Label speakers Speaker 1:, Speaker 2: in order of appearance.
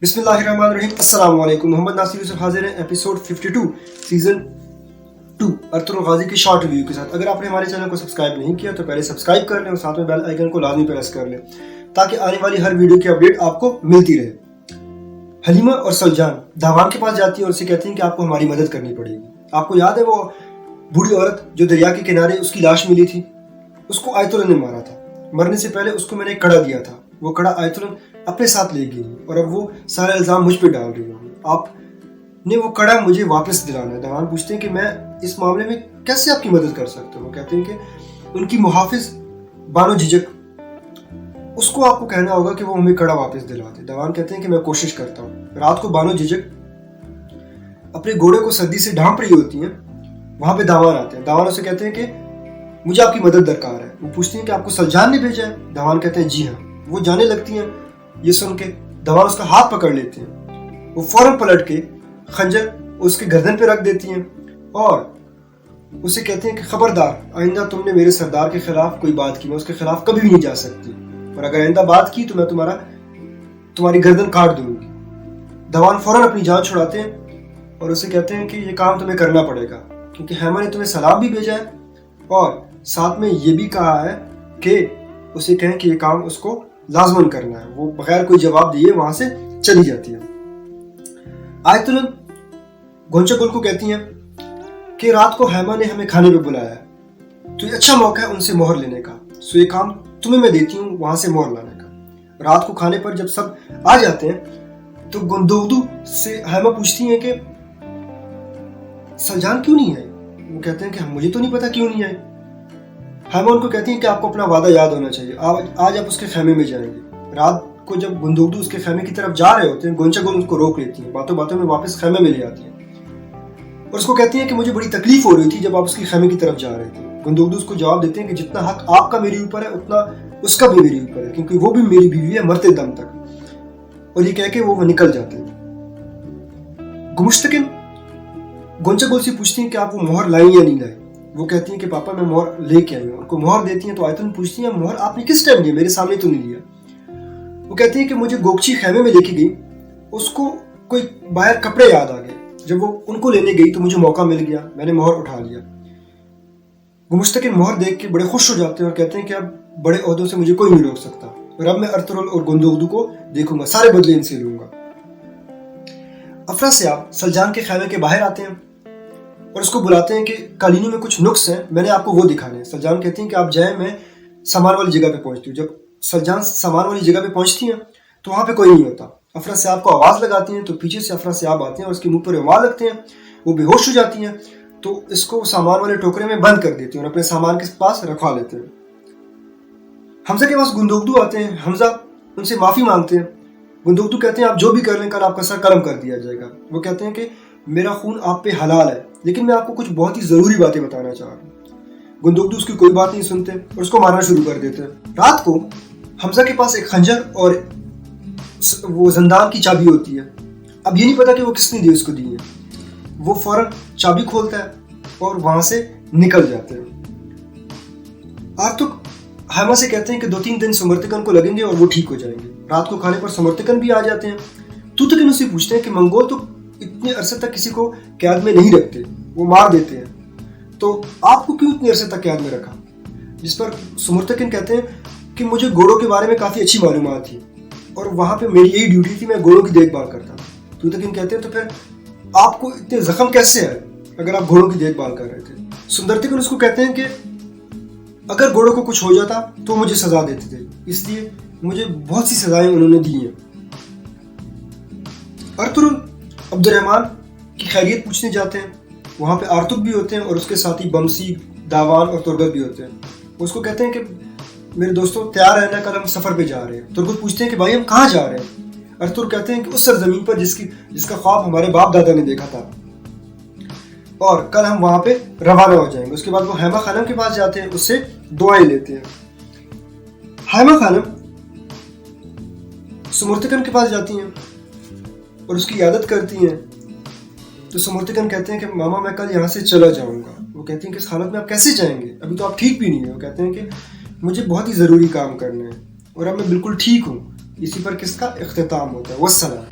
Speaker 1: बिस्मिल्लाहिर्रहमानिर्रहीम। अस्सलाम वालेकुम। मोहम्मद नासिर यूसुफ हाजिर हैं एपिसोड 52 सीजन 2 अर्तुगरुल गाजी के शॉर्ट रिव्यू के साथ। अगर आपने हमारे चैनल को सब्सक्राइब नहीं किया तो पहले सब्सक्राइब कर लें और साथ में बेल आइकन को लाजमी प्रेस कर लें ताकि आने वाली हर वीडियो की अपडेट आपको मिलती रहे। हलीमा और सलजान दावान के पास जाती हैं और उसे कहती हैं कि आपको हमारी मदद करनी पड़ेगी। आपको याद है वो बूढ़ी औरत जो दरिया के किनारे उसकी लाश मिली थी, उसको आयतुल्लाह ने मारा था। मरने से पहले उसको मैंने एक कड़ा दिया था, वो कड़ा आयतुल्लाह अपने साथ ले गई और अब वो सारा इल्ज़ाम मुझ पे डाल रही है। आपने वो कड़ा मुझे वापस दिलाना है। दवान पूछते हैं कि मैं इस मामले में कैसे आपकी मदद कर सकता हूँ। वो कहते हैं कि उनकी मुहाफिज बानो झिझक, उसको आपको कहना होगा कि वो हमें कड़ा वापस दिला दे। दवान कहते हैं कि मैं कोशिश करता हूँ। रात को बानो झिझक अपने घोड़े को सर्दी से ढांप रही होती हैं, वहां पे दावान आते हैं। दावान उसे कहते हैं कि मुझे आपकी मदद दरकार है। वो पूछती हैं कि आपको सलजान ने भेजा है। दावान कहते हैं जी हाँ। वो जाने लगती हैं। ये सुन के दावान उसका हाथ पकड़ लेते हैं। वो फौरन पलट के खंजर उसके गर्दन पे रख देती हैं और उसे कहते हैं कि खबरदार, आइंदा तुमने मेरे सरदार के खिलाफ कोई बात की, मैं उसके खिलाफ कभी भी नहीं जा सकती, और अगर आइंदा बात की तो मैं तुम्हारी गर्दन काट दूंगी। दवान फौरन अपनी जान छुड़ाते हैं और उसे कहते हैं कि ये काम तुम्हें करना पड़ेगा क्योंकि हैमा ने तुम्हें सलाम भी भेजा है और साथ में ये भी कहा है कि उसे कहें कि ये काम उसको लाजमन करना है। वो बगैर कोई जवाब दिए वहां से चली जाती है। आयतुल्लाह गोंचागुल को कहती हैं कि रात को हैमा ने हमें खाने पे बुलाया है तो ये अच्छा मौका है उनसे मोहर लेने का, सो ये काम तुम्हें मैं देती हूँ वहां से मोहर लाने का। रात को खाने पर जब सब आ जाते हैं तो गुंदुगदू से हैमा पूछती है कि सलजान क्यों नहीं है। वो कहते हैं कि मुझे तो नहीं पता क्यों नहीं आए। हैमा उनको कहती है कि आपको अपना वादा याद होना चाहिए, आज आप उसके खेमे में जाएंगे। रात को जब गुंदुगदू उसके खेमे की तरफ जा रहे होते हैं, गोंचागुल उसको रोक लेती है, बातों बातों में वापस खेमे में ले आती है और उसको कहती है कि मुझे बड़ी तकलीफ हो रही थी जब आप उसके खेमे की तरफ जा रहे थे। गुंदुगदू उसको जवाब देते हैं कि जितना हक आपका मेरे ऊपर है उतना उसका भी मेरे ऊपर है क्योंकि वो भी मेरी बीवी है मरते दम तक। और ये कह के वो निकल जाते हैं। गुमुश्तकिन गोंचागुल से पूछती हैं कि आप वो मोहर लाई या नहीं लाई। वो कहती हैं कि पापा मैं मोहर लेके आई हूँ। उनको मोहर देती हैं तो आयतुल्लाह पूछती हैं मोहर आपने किस टाइम लिया, मेरे सामने तो नहीं लिया। वो कहती हैं कि मुझे गोगची खेमे में लेके गई, उसको कोई बाहर कपड़े याद आ गए, जब वो उनको लेने गई तो मुझे मौका मिल गया, मैंने मोहर उठा लिया। गुमुश्तकिन मोहर देख के बड़े खुश हो जाते हैं और कहते हैं कि अब बड़े ओहदों से मुझे कोई नहीं रोक सकता और अब मैं अर्तुगरुल और गुंदुगदू को देखूंगा, सारे बदले इनसे लूंगा। अफरासियाब सलजान के खेमे के बाहर आते हैं और उसको बुलाते हैं कि कालीनों में कुछ नुक्स हैं, मैंने आपको वो दिखाने हैं। सलजान कहती हैं कि आप जाएं, मैं सामान वाली जगह पे पहुंचती हूँ। जब सलजान सामान वाली जगह पे पहुंचती हैं तो वहां पे कोई नहीं होता। अफरासियाब को आवाज लगाती हैं तो पीछे से अफरासियाब आते हैं और उसके मुंह पर रुमाल लगते हैं। वो बेहोश हो जाती हैं तो इसको सामान वाले टोकरे में बंद कर देती हैं और अपने सामान के पास रखवा लेते हैं। हमजा के पास गुंदुगदू आते हैं। हमजा उनसे माफी मांगते हैं। गुंदुगदू कहते हैं आप जो भी कर लें कल आपका सर कलम कर दिया जाएगा। वो कहते हैं कि मेरा खून आप पे हलाल है लेकिन मैं आपको कुछ बहुत ही जरूरी बातें बताना चाह रहा हूँ। गुंदुगदू उसकी कोई बात नहीं सुनते और उसको मारना शुरू कर देते हैं। रात को हमजा के पास एक खंजर और वो जिंदान की चाबी होती है। अब ये नहीं पता कि वो किसने दी, उसको दी है। वो फौरन चाबी खोलता है और वहां से निकल जाते हैं। आर्तुक हैमा से कहते हैं कि 2-3 दिन समर्थकन को लगेंगे और वो ठीक हो जाएंगे। रात को खाने पर समर्थकन भी आ जाते हैं। तूतकिन उससे पूछते हैं कि मंगोल तो इतने अरसे तक किसी को कैद में नहीं रखते, वो मार देते हैं, तो आपको क्यों इतने अरसे तक कैद में रखा। जिस पर सुमर्तकिन कहते हैं कि मुझे घोड़ों के बारे में काफी अच्छी मालूमात थी और वहां पे मेरी यही ड्यूटी थी, मैं घोड़ों की देखभाल करता। तूतकिन कहते हैं तो फिर आपको इतने जख्म कैसे आए अगर आप घोड़ों की देखभाल कर रहे थे। सुंदरतिकन उसको कहते हैं कि अगर घोड़ों को कुछ हो जाता तो मुझे सजा देते थे, इसलिए मुझे बहुत सी सजाएं उन्होंने दी हैं। अर्तुगरुल अब्दुर्रहमान की खैरियत पूछने जाते हैं। वहां पे आर्तुक भी होते हैं और उसके साथी बमसी, दावान और तुर्गत भी होते हैं। उसको कहते हैं कि मेरे दोस्तों तैयार रहना, कल हम सफर पे जा रहे हैं। तुर्गत पूछते हैं कि भाई हम कहाँ जा रहे हैं। अर्तुगरुल कहते हैं कि उस सरजमीन पर जिसका ख्वाब हमारे बाप दादा ने देखा था और कल हम वहां पे रवाना हो जाएंगे। उसके बाद वो हैमा खानम के पास जाते हैं, उससे दुआएं लेते हैं। हैमा खानम सुमर्तकन के पास जाती हैं और उसकी इयादत करती हैं तो सुमर्तकन कहते हैं कि मामा मैं कल यहाँ से चला जाऊंगा। वो कहती हैं कि इस हालत में आप कैसे जाएंगे, अभी तो आप ठीक भी नहीं है। वो कहते हैं कि मुझे बहुत ही ज़रूरी काम करना है और अब मैं बिल्कुल ठीक हूँ। इसी पर किसका इख्तिताम होता है। वस्सलाम।